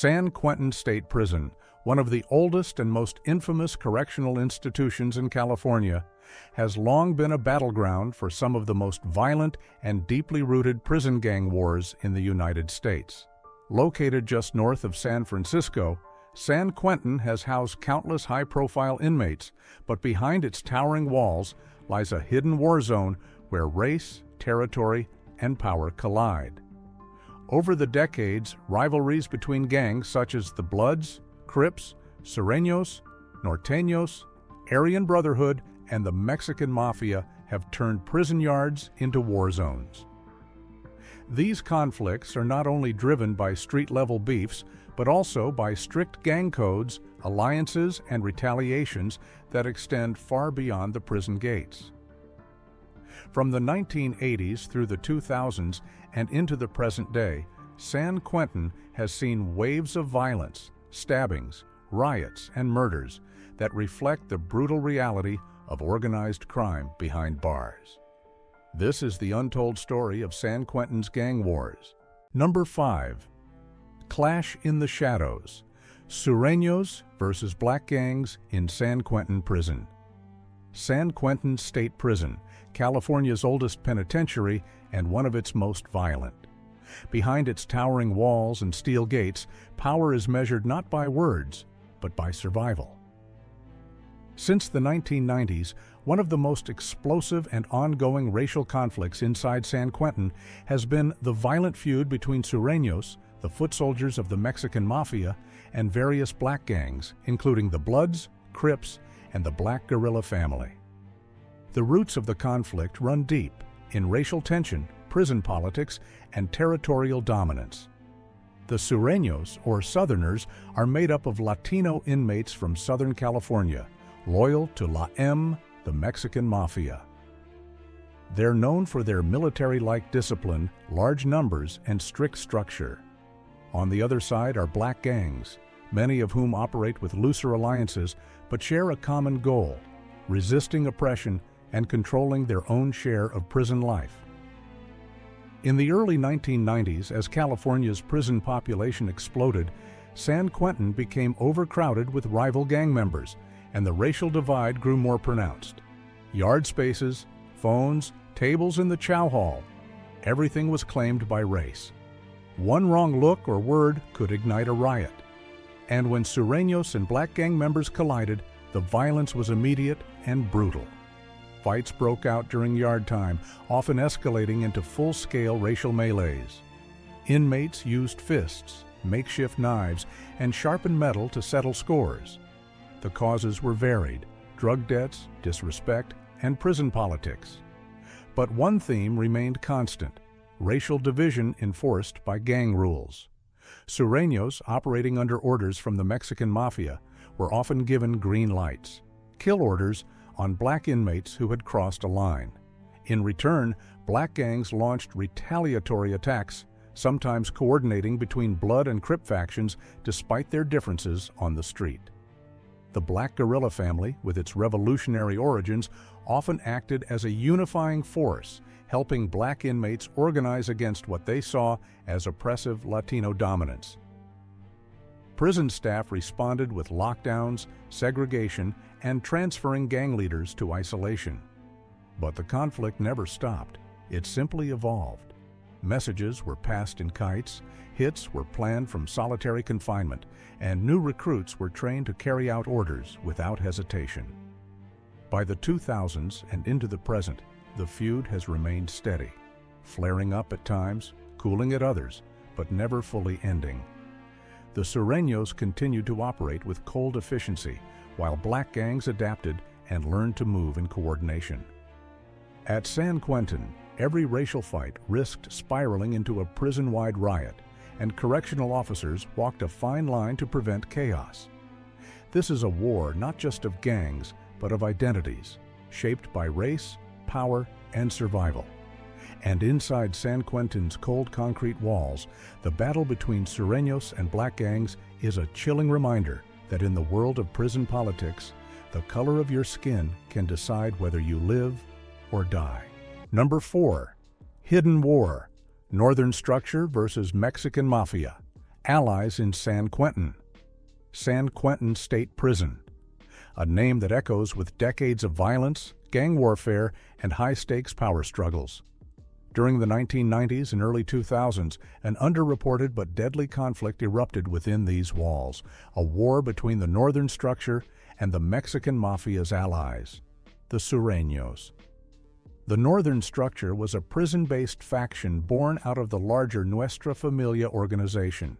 San Quentin State Prison, one of the oldest and most infamous correctional institutions in California, has long been a battleground for some of the most violent and deeply rooted prison gang wars in the United States. Located just north of San Francisco, San Quentin has housed countless high-profile inmates, but behind its towering walls lies a hidden war zone where race, territory, and power collide. Over the decades, rivalries between gangs such as the Bloods, Crips, Sureños, Norteños, Aryan Brotherhood, and the Mexican Mafia have turned prison yards into war zones. These conflicts are not only driven by street-level beefs, but also by strict gang codes, alliances, and retaliations that extend far beyond the prison gates. From the 1980s through the 2000s and into the present day, San Quentin has seen waves of violence, stabbings, riots, and murders that reflect the brutal reality of organized crime behind bars. This is the untold story of San Quentin's gang wars. Number 5. Clash in the Shadows. Sureños versus Black Gangs in San Quentin Prison. San Quentin State Prison, California's oldest penitentiary and one of its most violent. Behind its towering walls and steel gates, power is measured not by words, but by survival. Since the 1990s, one of the most explosive and ongoing racial conflicts inside San Quentin has been the violent feud between Sureños, the foot soldiers of the Mexican Mafia, and various black gangs, including the Bloods, Crips, and the Black Guerrilla family. The roots of the conflict run deep in racial tension, prison politics, and territorial dominance. The Sureños, or Southerners, are made up of Latino inmates from Southern California, loyal to the Mexican Mafia. They're known for their military-like discipline, large numbers, and strict structure. On the other side are black gangs, many of whom operate with looser alliances but share a common goal: resisting oppression and controlling their own share of prison life. In the early 1990s, as California's prison population exploded, San Quentin became overcrowded with rival gang members, and the racial divide grew more pronounced. Yard spaces, phones, tables in the chow hall, everything was claimed by race. One wrong look or word could ignite a riot. And when Sureños and black gang members collided, the violence was immediate and brutal. Fights broke out during yard time, often escalating into full-scale racial melees. Inmates used fists, makeshift knives, and sharpened metal to settle scores. The causes were varied: drug debts, disrespect, and prison politics. But one theme remained constant: racial division enforced by gang rules. Sureños, operating under orders from the Mexican Mafia, were often given green lights, kill orders, on black inmates who had crossed a line. In return, black gangs launched retaliatory attacks, sometimes coordinating between Blood and Crip factions despite their differences on the street. The Black Guerrilla family, with its revolutionary origins, often acted as a unifying force, helping black inmates organize against what they saw as oppressive Latino dominance. Prison staff responded with lockdowns, segregation, and transferring gang leaders to isolation. But the conflict never stopped. It simply evolved. Messages were passed in kites, hits were planned from solitary confinement, and new recruits were trained to carry out orders without hesitation. By the 2000s and into the present, the feud has remained steady, flaring up at times, cooling at others, but never fully ending. The Sureños continued to operate with cold efficiency, while black gangs adapted and learned to move in coordination. At San Quentin, every racial fight risked spiraling into a prison-wide riot, and correctional officers walked a fine line to prevent chaos. This is a war not just of gangs, but of identities, shaped by race, power, and survival. And inside San Quentin's cold concrete walls, the battle between Sureños and black gangs is a chilling reminder that in the world of prison politics, the color of your skin can decide whether you live or die. Number 4. Hidden War. Northern Structure versus Mexican Mafia. Allies in San Quentin. San Quentin State Prison, a name that echoes with decades of violence, gang warfare, and high-stakes power struggles. During the 1990s and early 2000s, an underreported but deadly conflict erupted within these walls, a war between the northern structure and the Mexican Mafia's allies, the Sureños. The northern structure was a prison-based faction born out of the larger Nuestra Familia organization.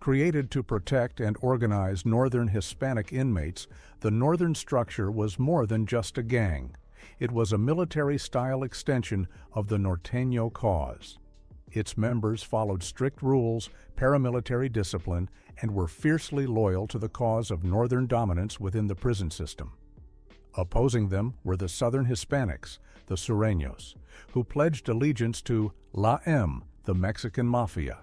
Created to protect and organize northern Hispanic inmates, the northern structure was more than just a gang. It was a military-style extension of the Norteño cause. Its members followed strict rules, paramilitary discipline, and were fiercely loyal to the cause of northern dominance within the prison system. Opposing them were the southern Hispanics, the Sureños, who pledged allegiance to the Mexican Mafia.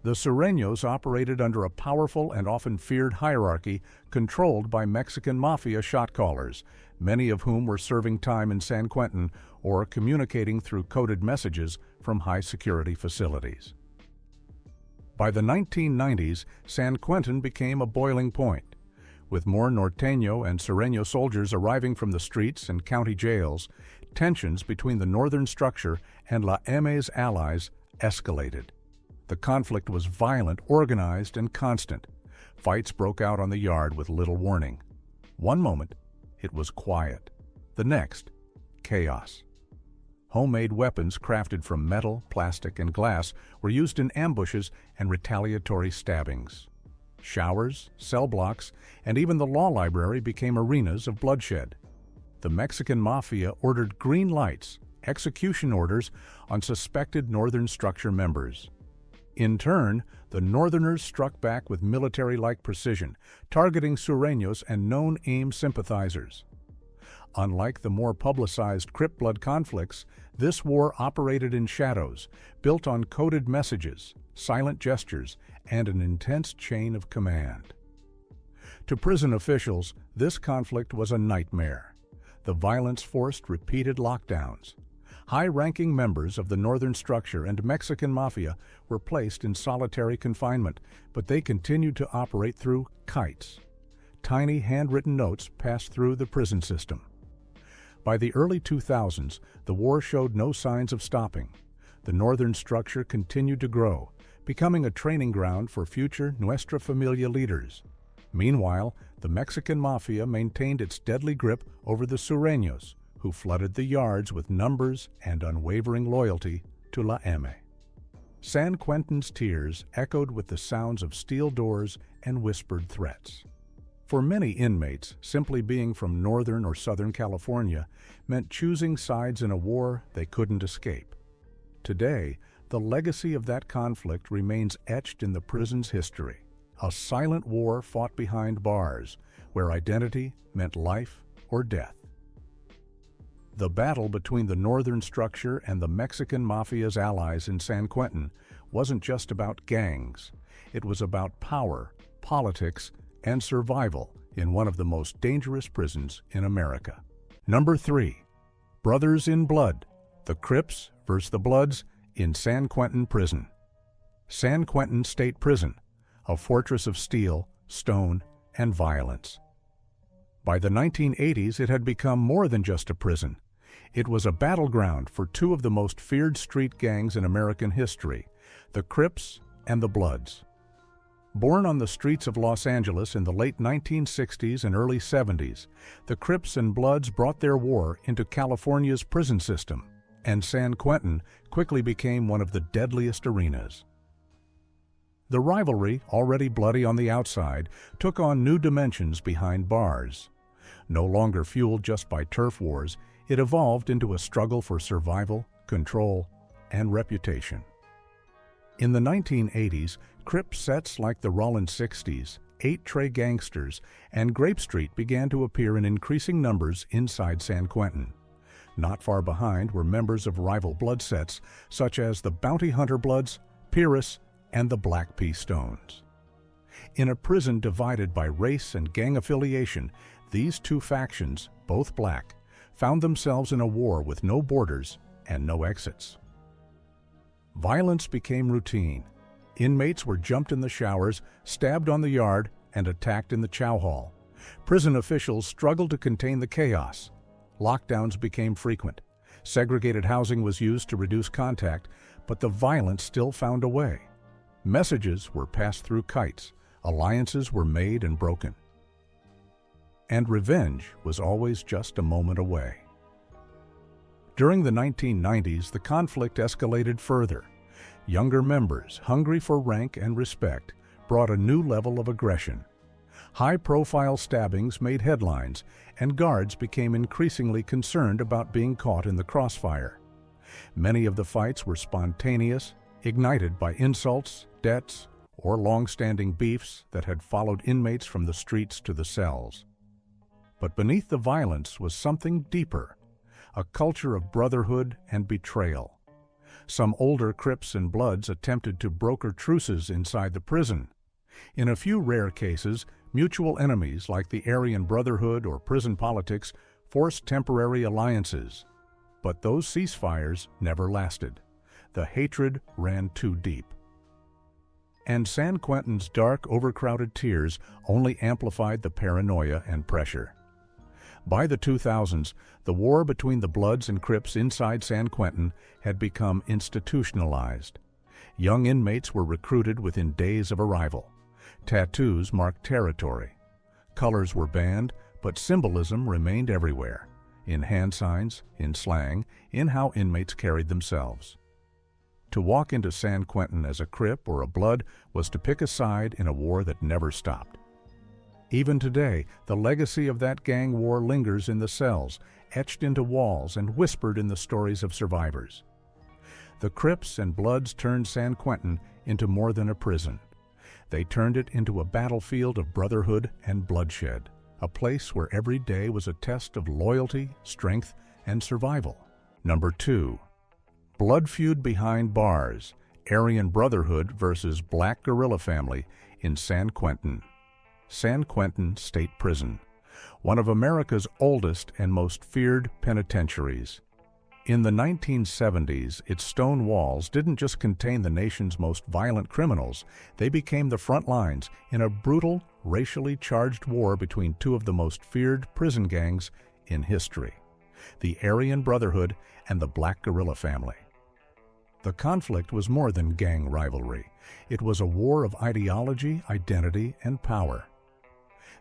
The Sureños operated under a powerful and often feared hierarchy controlled by Mexican Mafia shot-callers, many of whom were serving time in San Quentin or communicating through coded messages from high-security facilities. By the 1990s, San Quentin became a boiling point. With more Norteño and Sureño soldiers arriving from the streets and county jails, tensions between the northern structure and Me's allies escalated. The conflict was violent, organized, and constant. Fights broke out on the yard with little warning. One moment, it was quiet. The next, chaos. Homemade weapons crafted from metal, plastic, and glass were used in ambushes and retaliatory stabbings. Showers, cell blocks, and even the law library became arenas of bloodshed. The Mexican Mafia ordered green lights, execution orders, on suspected northern structure members. In turn, the Northerners struck back with military-like precision, targeting Sureños and known AIM sympathizers. Unlike the more publicized Crip blood conflicts, this war operated in shadows, built on coded messages, silent gestures, and an intense chain of command. To prison officials, this conflict was a nightmare. The violence forced repeated lockdowns. High-ranking members of the northern structure and Mexican Mafia were placed in solitary confinement, but they continued to operate through kites. Tiny handwritten notes passed through the prison system. By the early 2000s, the war showed no signs of stopping. The northern structure continued to grow, becoming a training ground for future Nuestra Familia leaders. Meanwhile, the Mexican Mafia maintained its deadly grip over the Sureños, who flooded the yards with numbers and unwavering loyalty to San Quentin's tears echoed with the sounds of steel doors and whispered threats. For many inmates, simply being from Northern or Southern California meant choosing sides in a war they couldn't escape. Today, the legacy of that conflict remains etched in the prison's history, a silent war fought behind bars, where identity meant life or death. The battle between the northern structure and the Mexican Mafia's allies in San Quentin wasn't just about gangs. It was about power, politics, and survival in one of the most dangerous prisons in America. Number 3. Brothers in Blood, the Crips versus the Bloods in San Quentin Prison. San Quentin State Prison, a fortress of steel, stone, and violence. By the 1980s, it had become more than just a prison. It was a battleground for two of the most feared street gangs in American history, the Crips and the Bloods. Born on the streets of Los Angeles in the late 1960s and early 70s, the Crips and Bloods brought their war into California's prison system, and San Quentin quickly became one of the deadliest arenas. The rivalry, already bloody on the outside, took on new dimensions behind bars. No longer fueled just by turf wars, it evolved into a struggle for survival, control, and reputation. In the 1980s, Crip sets like the Rollin' 60s, 8-Tray Gangsters, and Grape Street began to appear in increasing numbers inside San Quentin. Not far behind were members of rival blood sets such as the Bounty Hunter Bloods, Pyrrhus, and the Black Pea Stones. In a prison divided by race and gang affiliation, these two factions, both black, found themselves in a war with no borders and no exits. Violence became routine. Inmates were jumped in the showers, stabbed on the yard, and attacked in the chow hall. Prison officials struggled to contain the chaos. Lockdowns became frequent. Segregated housing was used to reduce contact, but the violence still found a way. Messages were passed through kites. Alliances were made and broken. And revenge was always just a moment away. During the 1990s, the conflict escalated further. Younger members, hungry for rank and respect, brought a new level of aggression. High-profile stabbings made headlines, and guards became increasingly concerned about being caught in the crossfire. Many of the fights were spontaneous, ignited by insults, debts, or long-standing beefs that had followed inmates from the streets to the cells. But beneath the violence was something deeper, a culture of brotherhood and betrayal. Some older Crips and Bloods attempted to broker truces inside the prison. In a few rare cases, mutual enemies like the Aryan Brotherhood or prison politics forced temporary alliances. But those ceasefires never lasted. The hatred ran too deep. And San Quentin's dark, overcrowded tiers only amplified the paranoia and pressure. By the 2000s, the war between the Bloods and Crips inside San Quentin had become institutionalized. Young inmates were recruited within days of arrival. Tattoos marked territory. Colors were banned, but symbolism remained everywhere, in hand signs, in slang, in how inmates carried themselves. To walk into San Quentin as a Crip or a Blood was to pick a side in a war that never stopped. Even today, the legacy of that gang war lingers in the cells, etched into walls and whispered in the stories of survivors. The Crips and Bloods turned San Quentin into more than a prison. They turned it into a battlefield of brotherhood and bloodshed, a place where every day was a test of loyalty, strength, and survival. Number 2. Blood feud behind bars, Aryan Brotherhood versus Black Guerrilla Family in San Quentin. San Quentin State Prison, one of America's oldest and most feared penitentiaries. In the 1970s, its stone walls didn't just contain the nation's most violent criminals, they became the front lines in a brutal, racially charged war between two of the most feared prison gangs in history, the Aryan Brotherhood and the Black Guerrilla Family. The conflict was more than gang rivalry. It was a war of ideology, identity, and power.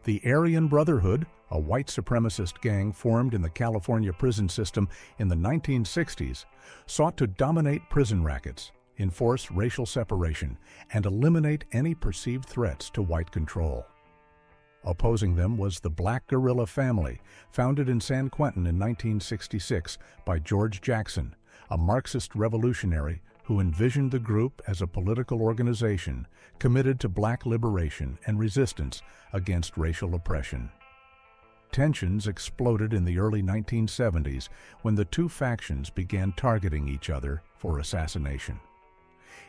The Aryan Brotherhood, a white supremacist gang formed in the California prison system in the 1960s, sought to dominate prison rackets, enforce racial separation, and eliminate any perceived threats to white control. Opposing them was the Black Guerrilla Family, founded in San Quentin in 1966 by George Jackson, a Marxist revolutionary who envisioned the group as a political organization committed to black liberation and resistance against racial oppression. Tensions exploded in the early 1970s when the two factions began targeting each other for assassination.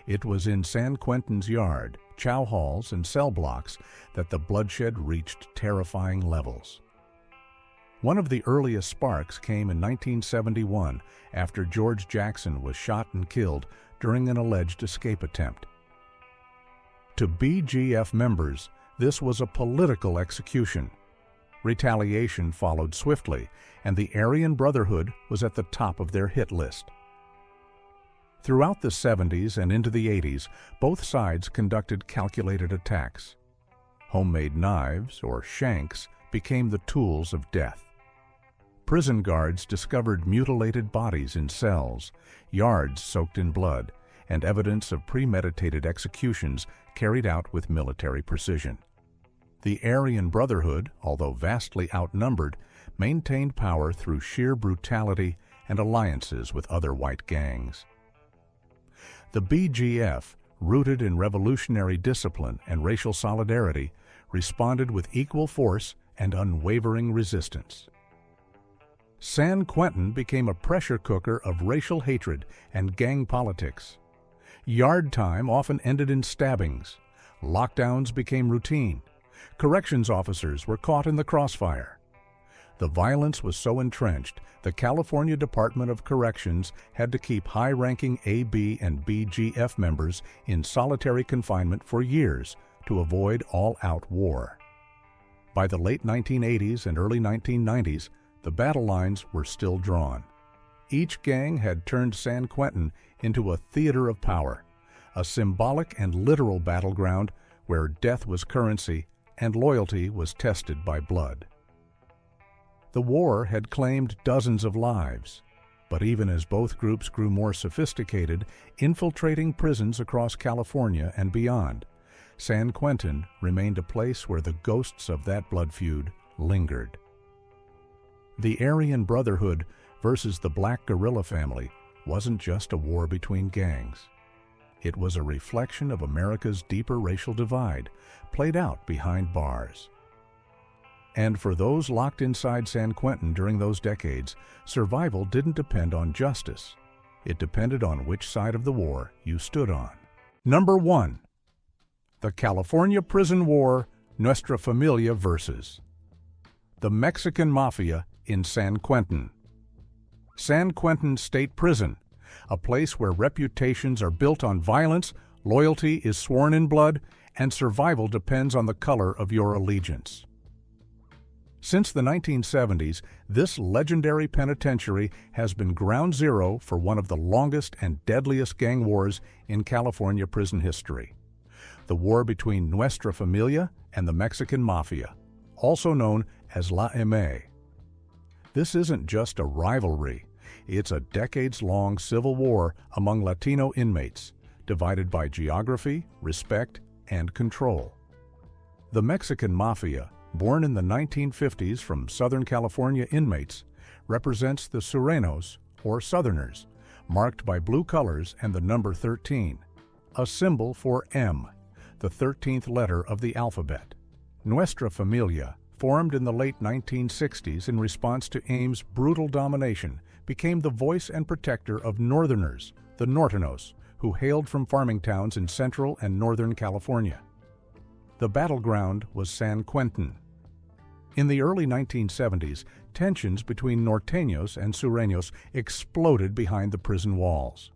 It was in San Quentin's yard, chow halls, and cell blocks that the bloodshed reached terrifying levels. One of the earliest sparks came in 1971 after George Jackson was shot and killed during an alleged escape attempt. To BGF members, this was a political execution. Retaliation followed swiftly, and the Aryan Brotherhood was at the top of their hit list. Throughout the 70s and into the 80s, both sides conducted calculated attacks. Homemade knives, or shanks, became the tools of death. Prison guards discovered mutilated bodies in cells, yards soaked in blood, and evidence of premeditated executions carried out with military precision. The Aryan Brotherhood, although vastly outnumbered, maintained power through sheer brutality and alliances with other white gangs. The BGF, rooted in revolutionary discipline and racial solidarity, responded with equal force and unwavering resistance. San Quentin became a pressure cooker of racial hatred and gang politics. Yard time often ended in stabbings. Lockdowns became routine. Corrections officers were caught in the crossfire. The violence was so entrenched, the California Department of Corrections had to keep high-ranking AB and BGF members in solitary confinement for years to avoid all-out war. By the late 1980s and early 1990s, the battle lines were still drawn. Each gang had turned San Quentin into a theater of power, a symbolic and literal battleground where death was currency and loyalty was tested by blood. The war had claimed dozens of lives, but even as both groups grew more sophisticated, infiltrating prisons across California and beyond, San Quentin remained a place where the ghosts of that blood feud lingered. The Aryan Brotherhood versus the Black Guerrilla family wasn't just a war between gangs. It was a reflection of America's deeper racial divide, played out behind bars. And for those locked inside San Quentin during those decades, survival didn't depend on justice. It depended on which side of the war you stood on. Number 1. The California Prison War, Nuestra Familia versus the Mexican Mafia in San Quentin. San Quentin State Prison, a place where reputations are built on violence, loyalty is sworn in blood, and survival depends on the color of your allegiance. Since the 1970s, this legendary penitentiary has been ground zero for one of the longest and deadliest gang wars in California prison history. The war between Nuestra Familia and the Mexican Mafia, also known as La M.A. This isn't just a rivalry. It's a decades-long civil war among Latino inmates, divided by geography, respect, and control. The Mexican Mafia, born in the 1950s from Southern California inmates, represents the Surenos, or Southerners, marked by blue colors and the number 13, a symbol for M, the 13th letter of the alphabet. Nuestra Familia, formed in the late 1960s in response to AIM's brutal domination, became the voice and protector of Northerners, the Norteños, who hailed from farming towns in central and northern California. The battleground was San Quentin. In the early 1970s, tensions between Norteños and Sureños exploded behind the prison walls.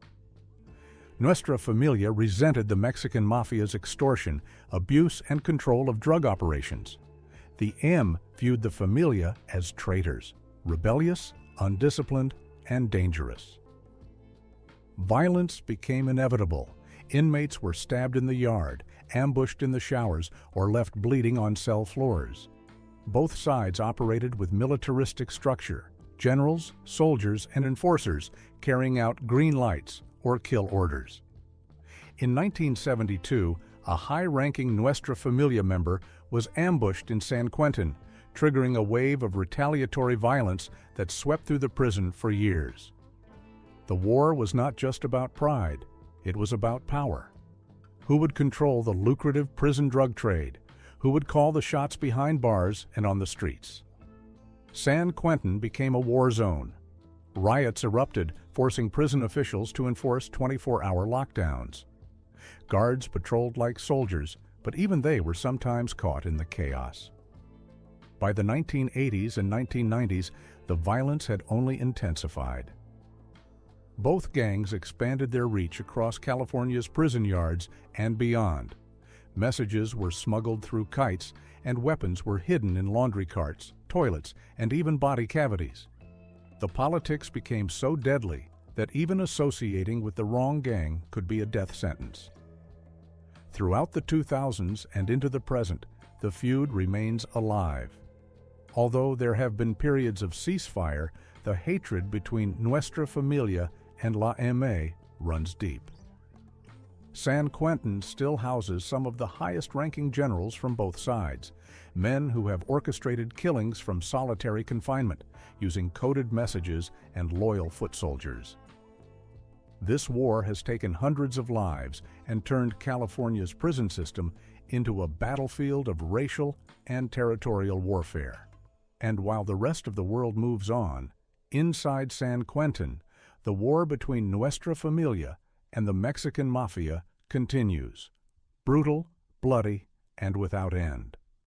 Nuestra Familia resented the Mexican Mafia's extortion, abuse, and control of drug operations. The M viewed the Familia as traitors, rebellious, undisciplined, and dangerous. Violence became inevitable. Inmates were stabbed in the yard, ambushed in the showers, or left bleeding on cell floors. Both sides operated with militaristic structure, generals, soldiers, and enforcers carrying out green lights or kill orders. In 1972, a high-ranking Nuestra Familia member was ambushed in San Quentin, triggering a wave of retaliatory violence that swept through the prison for years. The war was not just about pride, it was about power. Who would control the lucrative prison drug trade? Who would call the shots behind bars and on the streets? San Quentin became a war zone. Riots erupted, forcing prison officials to enforce 24-hour lockdowns. Guards patrolled like soldiers, but even they were sometimes caught in the chaos. By the 1980s and 1990s, the violence had only intensified. Both gangs expanded their reach across California's prison yards and beyond. Messages were smuggled through kites, and weapons were hidden in laundry carts, toilets, and even body cavities. The politics became so deadly that even associating with the wrong gang could be a death sentence. Throughout the 2000s and into the present, the feud remains alive. Although there have been periods of ceasefire, the hatred between Nuestra Familia and La M.A. runs deep. San Quentin still houses some of the highest-ranking generals from both sides, men who have orchestrated killings from solitary confinement, using coded messages and loyal foot soldiers. This war has taken hundreds of lives and turned California's prison system into a battlefield of racial and territorial warfare. And while the rest of the world moves on, inside San Quentin, the war between Nuestra Familia and the Mexican Mafia continues, brutal, bloody, and without end.